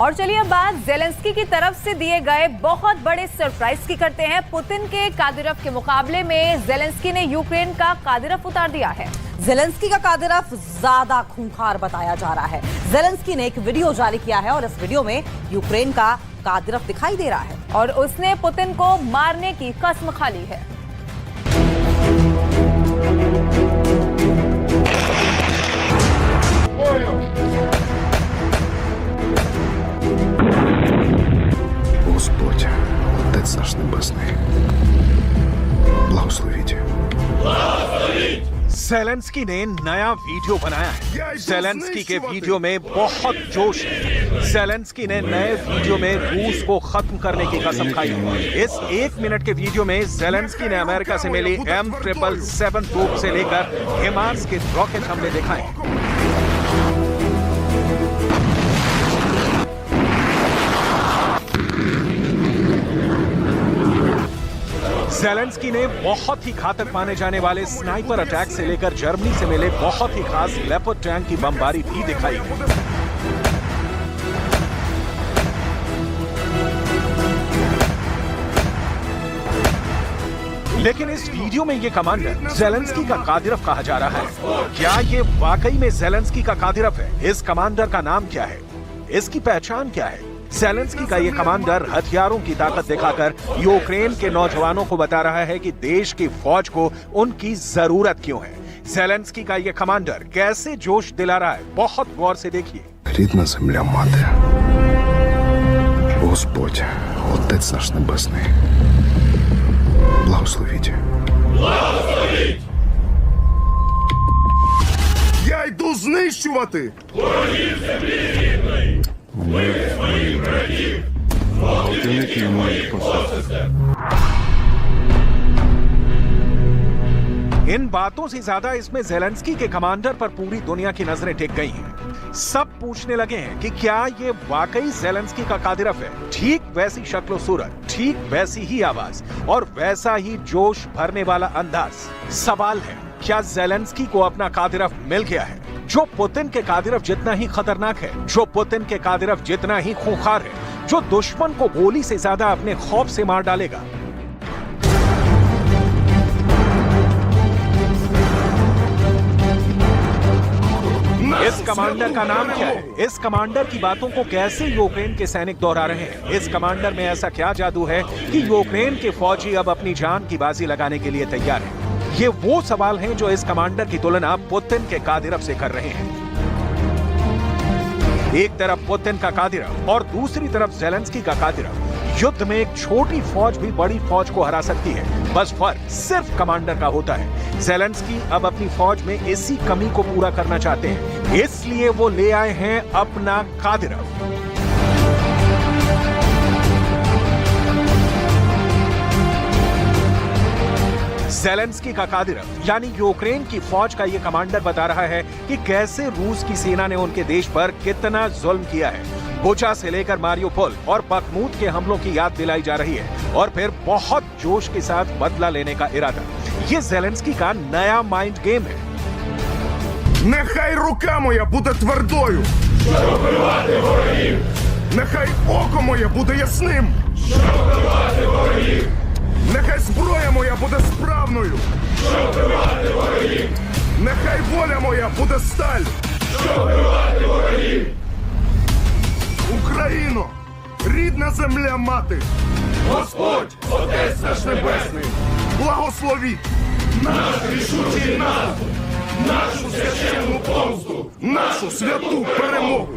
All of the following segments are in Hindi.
और चलिए अब बात जेलेंस्की की तरफ से दिए गए बहुत बड़े सरप्राइज की करते हैं। पुतिन के कादिरव के मुकाबले में जेलेंस्की ने यूक्रेन का कादिरव उतार दिया है। जेलेंस्की का कादिरव ज्यादा खूंखार बताया जा रहा है। जेलेंस्की ने एक वीडियो जारी किया है और इस वीडियो में यूक्रेन का कादिरव दिखाई दे रहा है और उसने पुतिन को मारने की कसम खा ली है। Господь, Отець наш Небесний, благословіть. जेलेंस्की ने नया वीडियो बनाया है। जेलेंस्की के वीडियो में बहुत जोश है। जेलेंस्की ने नए वीडियो में रूस को खत्म करने की कसम खाई है। इस 1 मिनट के वीडियो में जेलेंस्की ने अमेरिका से मिली M777 तोप से लेकर हिमार्स के रॉकेट हमले दिखाए। जेलेंस्की ने बहुत ही घातक माने जाने वाले स्नाइपर अटैक से लेकर जर्मनी से मिले बहुत ही खास लेपर्ड टैंक की बमबारी भी दिखाई है। लेकिन इस वीडियो में ये कमांडर जेलेंस्की का कादिरव कहा जा रहा है। क्या ये वाकई में जेलेंस्की का कादिरव है? इस कमांडर का नाम क्या है? इसकी पहचान क्या है? जेलेंस्की का ये कमांडर हथियारों की ताकत दिखाकर यूक्रेन के नौजवानों को बता रहा है कि देश की फौज को उनकी जरूरत क्यों है। जेलेंस्की का ये कमांडर कैसे जोश दिला रहा है, बहुत गौर से देखिए। Рідна земля мати, Господь, Отець наш Небесний, благословіть. Благословіть! Я йду знищувати! Ворогів землі рідної! Ви своїх братів! Гвалтівників моїх посадите! इन बातों से ज्यादा इसमें जेलेंस्की के कमांडर पर पूरी दुनिया की नजरें टिक गई हैं। सब पूछने लगे हैं कि क्या ये वाकई जेलेंस्की का कादिरव है? ठीक वैसी शक्ल सूरत, ठीक वैसी ही आवाज और वैसा ही जोश भरने वाला अंदाज। सवाल है, क्या जेलेंस्की को अपना कादिरव मिल गया है, जो पुतिन के कादिरव जितना ही खतरनाक है, जो पुतिन के कादिरव जितना ही खूंखार है, जो दुश्मन को गोली से ज्यादा अपने खौफ से मार डालेगा? इस कमांडर का नाम क्या है? इस कमांडर की बातों को कैसे यूक्रेन के सैनिक दोहरा रहे हैं? इस कमांडर में ऐसा क्या जादू है कि यूक्रेन के फौजी अब अपनी जान की बाजी लगाने के लिए तैयार हैं? ये वो सवाल हैं जो इस कमांडर की तुलना पुतिन के कादिरव से कर रहे हैं। एक तरफ पुतिन का कादिरव और दूसरी तरफ जेलेंस्की का कादिरव। युद्ध में एक छोटी फौज भी बड़ी फौज को हरा सकती है, बस फर्क सिर्फ कमांडर का होता है। जेलेंस्की अब अपनी फौज में इसी कमी को पूरा करना चाहते हैं, इसलिए वो ले आए हैं अपना कादिरव। जेलेंस्की का कादिरव यानी यूक्रेन की फौज का ये कमांडर बता रहा है कि कैसे रूस की सेना ने उनके देश पर कितना जुल्म किया है। बुचा से लेकर मारियोपोल और बखमूत के हमलों की याद दिलाई जा रही है और फिर बहुत जोश के साथ बदला लेने का इरादा। ये जेलेंस्की का नया माइंड गेम है। Нехай рука моя буде твердою! Щоб вбивати ворогів! Нехай око моє буде ясним! Щоб вбивати ворогів! Нехай зброя моя буде справною! Щоб вбивати ворогів! Нехай воля моя буде сталь! Щоб вбивати ворогів! Україно! Рідна земля мати! Господь, Отець наш Небесний! Благословіть! Наш рішучий наступ! Нашу священну помсту! Нашу святу перемогу!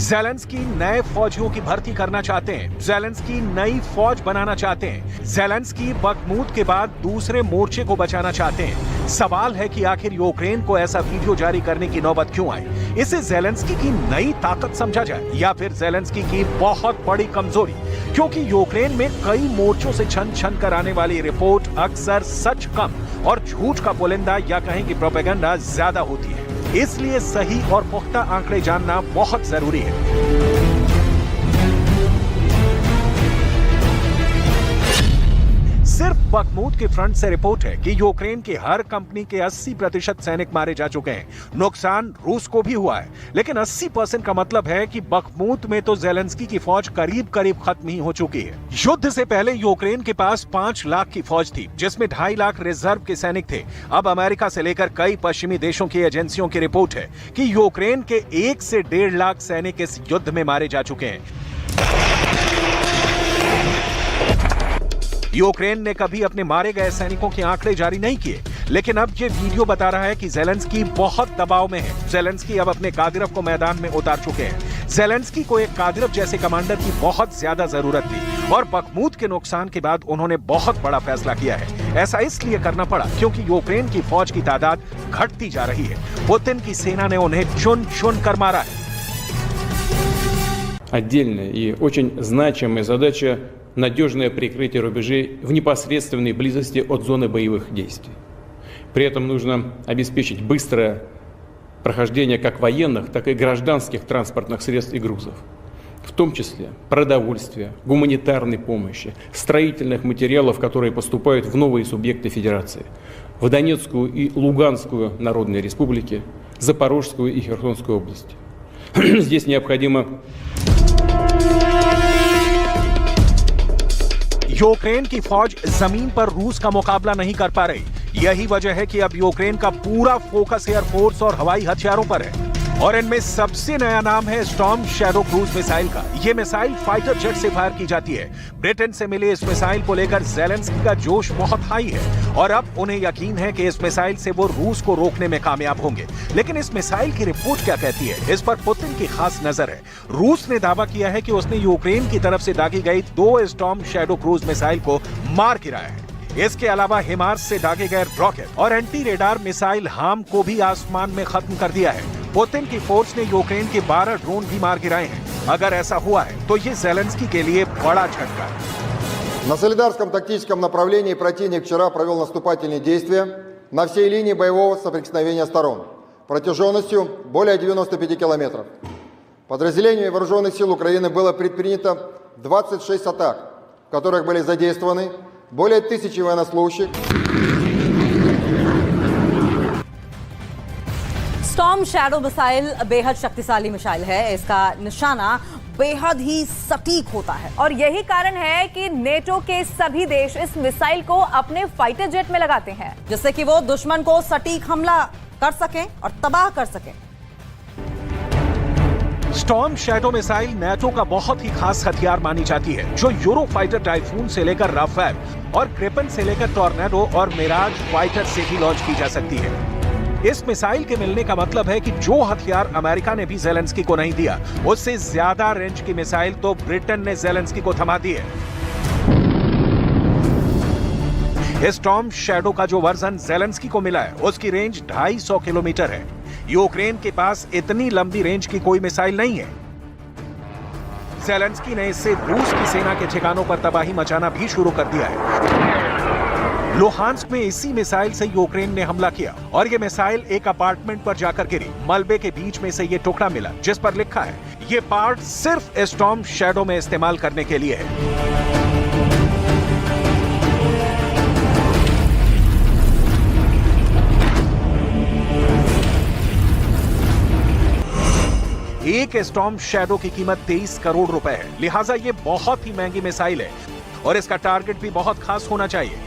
जेलेंस्की नए फौजियों की भर्ती करना चाहते हैं। जेलेंस्की नई फौज बनाना चाहते हैं। जेलेंस्की बखमूत के बाद दूसरे मोर्चे को बचाना चाहते हैं। सवाल है कि आखिर यूक्रेन को ऐसा वीडियो जारी करने की नौबत क्यों आई? इसे जेलेंस्की की नई ताकत समझा जाए या फिर जेलेंस्की की बहुत बड़ी कमजोरी? क्योंकि यूक्रेन में कई मोर्चों से छन छन कर आने वाली रिपोर्ट अक्सर सच कम और झूठ का पुलिंदा या कहें कि प्रोपेगेंडा ज्यादा होती है। इसलिए सही और पुख्ता आंकड़े जानना बहुत जरूरी है। सिर्फ बखमूत के फ्रंट से रिपोर्ट है कि यूक्रेन की हर कंपनी के 80% सैनिक मारे जा चुके हैं। नुकसान रूस को भी हुआ है, लेकिन 80% का मतलब है कि बखमूत में तो ज़ेलेंस्की की फौज करीब करीब खत्म ही हो चुकी है। युद्ध से पहले यूक्रेन के पास 5 लाख की फौज थी, जिसमें 2.5 लाख रिजर्व के सैनिक थे। अब अमेरिका से लेकर कई पश्चिमी देशों की एजेंसियों की रिपोर्ट है कि यूक्रेन के 1 से 1.5 लाख सैनिक इस युद्ध में मारे जा चुके हैं। यूक्रेन ने कभी अपने मारे गए सैनिकों के आंकड़े जारी नहीं किए, लेकिन अब ये वीडियो बता रहा है कि ज़ेलेंस्की बहुत दबाव में है। ज़ेलेंस्की अब अपने कादिरव को मैदान में उतार चुके हैं। ज़ेलेंस्की को एक कादिरव जैसे कमांडर की बहुत ज्यादा जरूरत थी और बखमूत के नुकसान के बाद उन्होंने बहुत बड़ा फैसला किया है। ऐसा इसलिए करना पड़ा क्योंकि यूक्रेन की फौज की तादाद घटती जा रही है। पुतिन की सेना ने उन्हें चुन चुन कर मारा है। Отдельная и очень значимая задача – надежное прикрытие рубежей в непосредственной близости от зоны боевых действий. При этом нужно обеспечить быстрое прохождение как военных, так и гражданских транспортных средств и грузов, в том числе продовольствия, гуманитарной помощи, строительных материалов, которые поступают в новые субъекты Федерации, в Донецкую и Луганскую народные республики, Запорожскую и Херсонскую области. Здесь необходимо यूक्रेन की फौज जमीन पर रूस का मुकाबला नहीं कर पा रही। यही वजह है कि अब यूक्रेन का पूरा फोकस एयरफोर्स और हवाई हथियारों पर है और इनमें सबसे नया नाम है स्टॉर्म शैडो क्रूज मिसाइल का। यह मिसाइल फाइटर जेट से फायर की जाती है। ब्रिटेन से मिले इस मिसाइल को लेकर ज़ेलेंस्की का जोश बहुत हाई है और अब उन्हें यकीन है कि इस मिसाइल से वो रूस को रोकने में कामयाब होंगे। लेकिन इस मिसाइल की रिपोर्ट क्या कहती है, इस पर पुतिन की खास नजर है। रूस ने दावा किया है कि उसने यूक्रेन की तरफ से दागी गई 2 स्टॉर्म शैडो क्रूज मिसाइल को मार गिराया है। इसके अलावा हिमार्स से दागे गए रॉकेट और एंटी रेडार मिसाइल हार्म को भी आसमान में खत्म कर दिया है। पुतिन की फोर्स ने यूक्रेन के 12 ड्रोन भी मार गिराए हैं। अगर ऐसा हुआ है तो ये ज़ेलेंस्की के लिए बड़ा झटका है। На Солидарском тактическом направлении противник вчера провел наступательные действия на всей линии боевого соприкосновения сторон протяженностью более 95 километров. Подразделениями вооруженных сил Украины было предпринято 26 атак, в которых были задействованы более 1000 военнослужащих. स्टॉर्म शैडो मिसाइल बेहद शक्तिशाली मिसाइल है। इसका निशाना बेहद ही सटीक होता है और यही कारण है कि नेटो के सभी देश इस मिसाइल को अपने फाइटर जेट में लगाते हैं, जिससे कि वो दुश्मन को सटीक हमला कर सकें और तबाह कर सकें। स्टॉर्म शैडो मिसाइल नेटो का बहुत ही खास हथियार मानी जाती है, जो यूरो फाइटर टाइफून से लेकर राफेल और ग्रिपेन से लेकर टॉर्नेडो और मिराज फाइटर से भी लॉन्च की जा सकती है। इस मिसाइल के मिलने का मतलब है कि जो हथियार अमेरिका ने भी ज़ेलेंस्की को नहीं दिया, उससे ज्यादा रेंज की मिसाइल तो ब्रिटेन ने ज़ेलेंस्की को थमा दी है। स्टॉर्म शैडो का जो वर्जन ज़ेलेंस्की को मिला है, उसकी रेंज 250 किलोमीटर है। यूक्रेन के पास इतनी लंबी रेंज की कोई मिसाइल नहीं है। ज़ेलेंस्की ने इससे रूस की सेना के ठिकानों पर तबाही मचाना भी शुरू कर दिया है। लुहांस्क में इसी मिसाइल से यूक्रेन ने हमला किया और ये मिसाइल एक अपार्टमेंट पर जाकर गिरी। मलबे के बीच में से ये टुकड़ा मिला जिस पर लिखा है ये पार्ट सिर्फ स्टॉर्म शैडो में इस्तेमाल करने के लिए है। एक स्टॉर्म शैडो की कीमत 23 करोड़ रुपए है, लिहाजा ये बहुत ही महंगी मिसाइल है और इसका टारगेट भी बहुत खास होना चाहिए।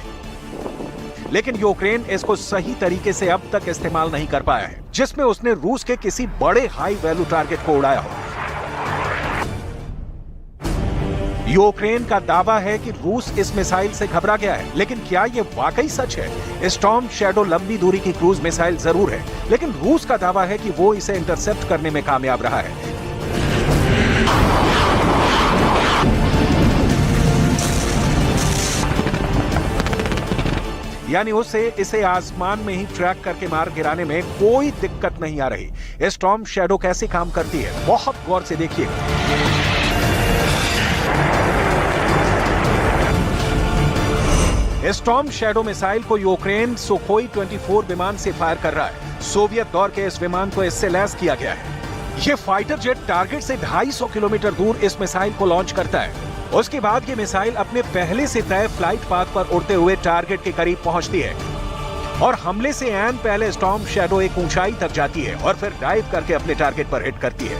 लेकिन यूक्रेन इसको सही तरीके से अब तक इस्तेमाल नहीं कर पाया है, जिसमें उसने रूस के किसी बड़े हाई वैल्यू टारगेट को उड़ाया हो। यूक्रेन का दावा है कि रूस इस मिसाइल से घबरा गया है, लेकिन क्या यह वाकई सच है? स्टॉर्म शैडो लंबी दूरी की क्रूज मिसाइल जरूर है, लेकिन रूस का दावा है कि वो इसे इंटरसेप्ट करने में कामयाब रहा है। यानी उसे इसे आसमान में ही ट्रैक करके मार गिराने में कोई दिक्कत नहीं आ रही। स्टॉर्म शैडो कैसे काम करती है, बहुत गौर से देखिए। स्टॉर्म शैडो मिसाइल को यूक्रेन सुखोई 24 विमान से फायर कर रहा है। सोवियत दौर के इस विमान को इससे लैस किया गया है। यह फाइटर जेट टारगेट से 250 किलोमीटर दूर इस मिसाइल को लॉन्च करता है। उसके बाद ये मिसाइल अपने पहले से तय फ्लाइट पाथ पर उड़ते हुए टारगेट के करीब पहुंचती है और हमले से ऐन पहले स्टॉर्म शैडो एक ऊंचाई तक जाती है और फिर डाइव करके अपने टारगेट पर हिट करती है।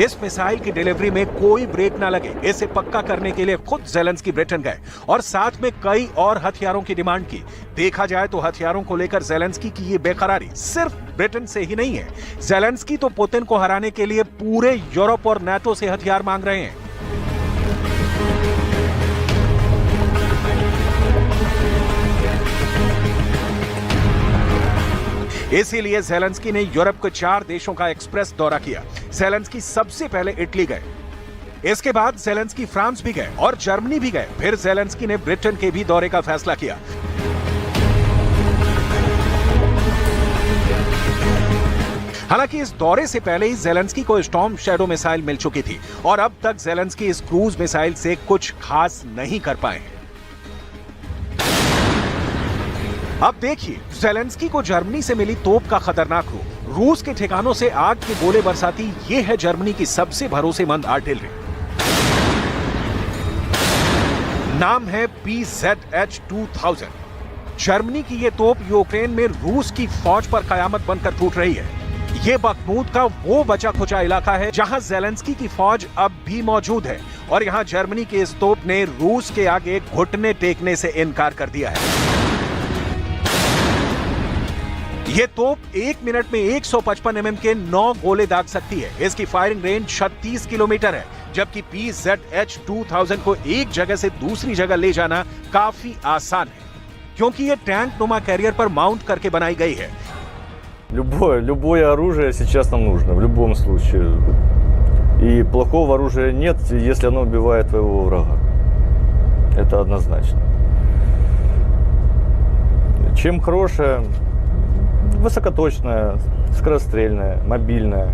इस मिसाइल की डिलीवरी में कोई ब्रेक ना लगे, इसे पक्का करने के लिए खुद ज़ेलेंस्की ब्रिटेन गए और साथ में कई और हथियारों की डिमांड की। देखा जाए तो हथियारों को लेकर ज़ेलेंस्की की ये बेकरारी सिर्फ ब्रिटेन से ही नहीं है। ज़ेलेंस्की तो पुतिन को हराने के लिए पूरे यूरोप और नाटो से हथियार मांग रहे हैं। इसीलिए ज़ेलेंस्की ने यूरोप के 4 देशों का एक्सप्रेस दौरा किया। ज़ेलेंस्की सबसे पहले इटली गए, इसके बाद ज़ेलेंस्की फ्रांस भी गए और जर्मनी भी गए। फिर ज़ेलेंस्की ने ब्रिटेन के भी दौरे का फैसला किया। हालांकि इस दौरे से पहले ही ज़ेलेंस्की को स्टॉर्म शैडो मिसाइल मिल चुकी थी और अब तक ज़ेलेंस्की इस क्रूज मिसाइल से कुछ खास नहीं कर पाए हैं। अब देखिए, ज़ेलेंस्की को जर्मनी से मिली तोप का खतरनाक रूप। रूस के ठिकानों से आग के गोले बरसाती ये है जर्मनी की सबसे भरोसेमंद आर्टिलरी। नाम है PZH-2000। जर्मनी की ये तोप यूक्रेन में रूस की फौज पर कयामत बनकर टूट रही है। ये बखमूत का वो बचा खुचा इलाका है जहां ज़ेलेंस्की की फौज अब भी मौजूद है और यहां जर्मनी की इस तोप ने रूस के आगे घुटने टेकने से इनकार कर दिया है। ये तोप 1 मिनट में 155 mm के 9 गोले दाग सकती है। इसकी फायरिंग रेंज 36 किलोमीटर है, जबकि PZH-2000 को एक जगह से दूसरी जगह ले जाना काफी आसान है, क्योंकि ये टैंक नुमा कैरियर पर माउंट करके बनाई गई है। Любое оружие сейчас нам нужно, в любом случае. И плохого оружия нет, если оно убивает твоего врага. Это однозначно. Чем хорошее? Высокоточная, скорострельная, мобильная.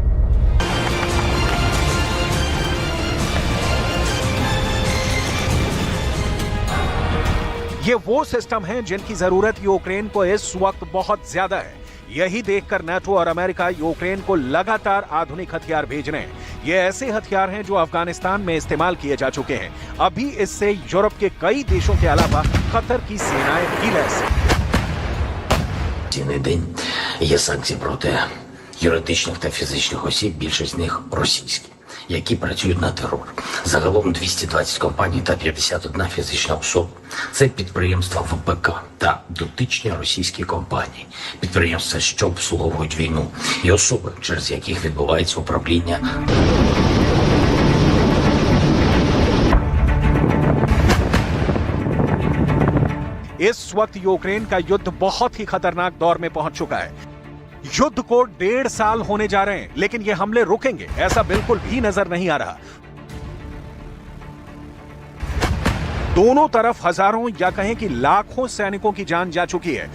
ये वो सिस्टम हैं जिनकी जरूरत यूक्रेन को इस वक्त बहुत ज्यादा है। यही देखकर नाटो और अमेरिका यूक्रेन को लगातार आधुनिक हथियार भेज रहे हैं। ये ऐसे हथियार हैं जो अफगानिस्तान में इस्तेमाल किए जा चुके हैं। अभी इससे यूरोप के कई देशों के अलावा कतर की सेनाएं भी लैस हैं। День є санкції проти юридичних та фізичних осіб, більшість з них російські, які працюють на терор. Загалом 220 компаній та 51 фізична особа. Це підприємства ВПК та дотичні російські компанії, підприємства, що обслуговують війну, і особи, через яких відбувається управління. इस वक्त यूक्रेन का युद्ध बहुत ही खतरनाक दौर में पहुंच चुका है। युद्ध को 1.5 साल होने जा रहे हैं, लेकिन ये हमले रुकेंगे ऐसा बिल्कुल भी नजर नहीं आ रहा। दोनों तरफ हजारों या कहें कि लाखों सैनिकों की जान जा चुकी है।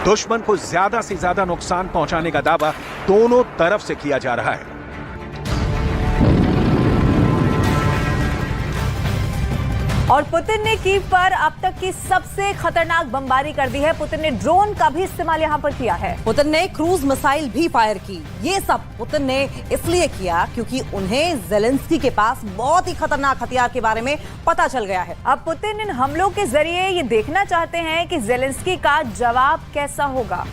दुश्मन को ज्यादा से ज्यादा नुकसान पहुंचाने का दावा दोनों तरफ से किया जा रहा है। और पुतिन ने कीव पर अब तक की सबसे खतरनाक बमबारी कर दी है। पुतिन ने ड्रोन का भी इस्तेमाल यहां पर किया है। पुतिन ने क्रूज मिसाइल भी फायर की। ये सब पुतिन ने इसलिए किया क्योंकि उन्हें ज़ेलेंस्की के पास बहुत ही खतरनाक हथियार के बारे में पता चल गया है। अब पुतिन इन हमलों के जरिए ये देखना चाहते हैं कि ज़ेलेंस्की का जवाब कैसा होगा।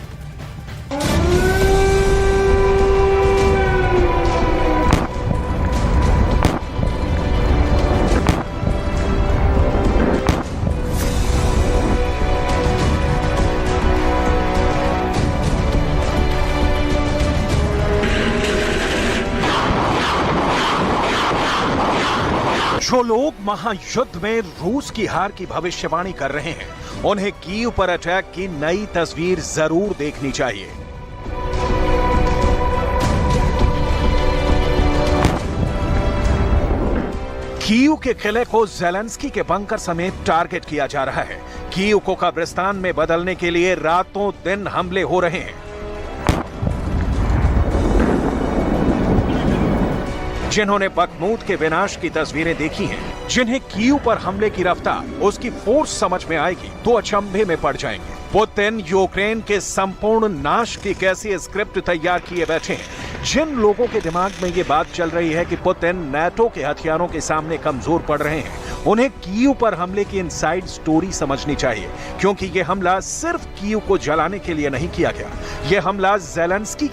जो लोग महायुद्ध में रूस की हार की भविष्यवाणी कर रहे हैं, उन्हें कीव पर अटैक की नई तस्वीर जरूर देखनी चाहिए। कीव के किले को ज़ेलेंस्की के बंकर समेत टारगेट किया जा रहा है। कीव को कब्रिस्तान में बदलने के लिए रातों दिन हमले हो रहे हैं। जिन्होंने बखमूत के विनाश की तस्वीरें देखी हैं, जिन्हें कीव पर हमले की रफ्तार, उसकी फोर्स समझ में आएगी तो अचंभे में पड़ जाएंगे। पुतिन यूक्रेन के संपूर्ण नाश की कैसी स्क्रिप्ट तैयार किए बैठे हैं। जिन लोगों के दिमाग में ये बात चल रही है कि पुतिन नाटो के हथियारों के सामने कमजोर पड़ रहे हैं, उन्हें कीव पर हमले की इनसाइड स्टोरी समझनी चाहिए, क्योंकि ये हमला सिर्फ कीव को जलाने के लिए नहीं किया गया। ये हमला ज़ेलेंस्की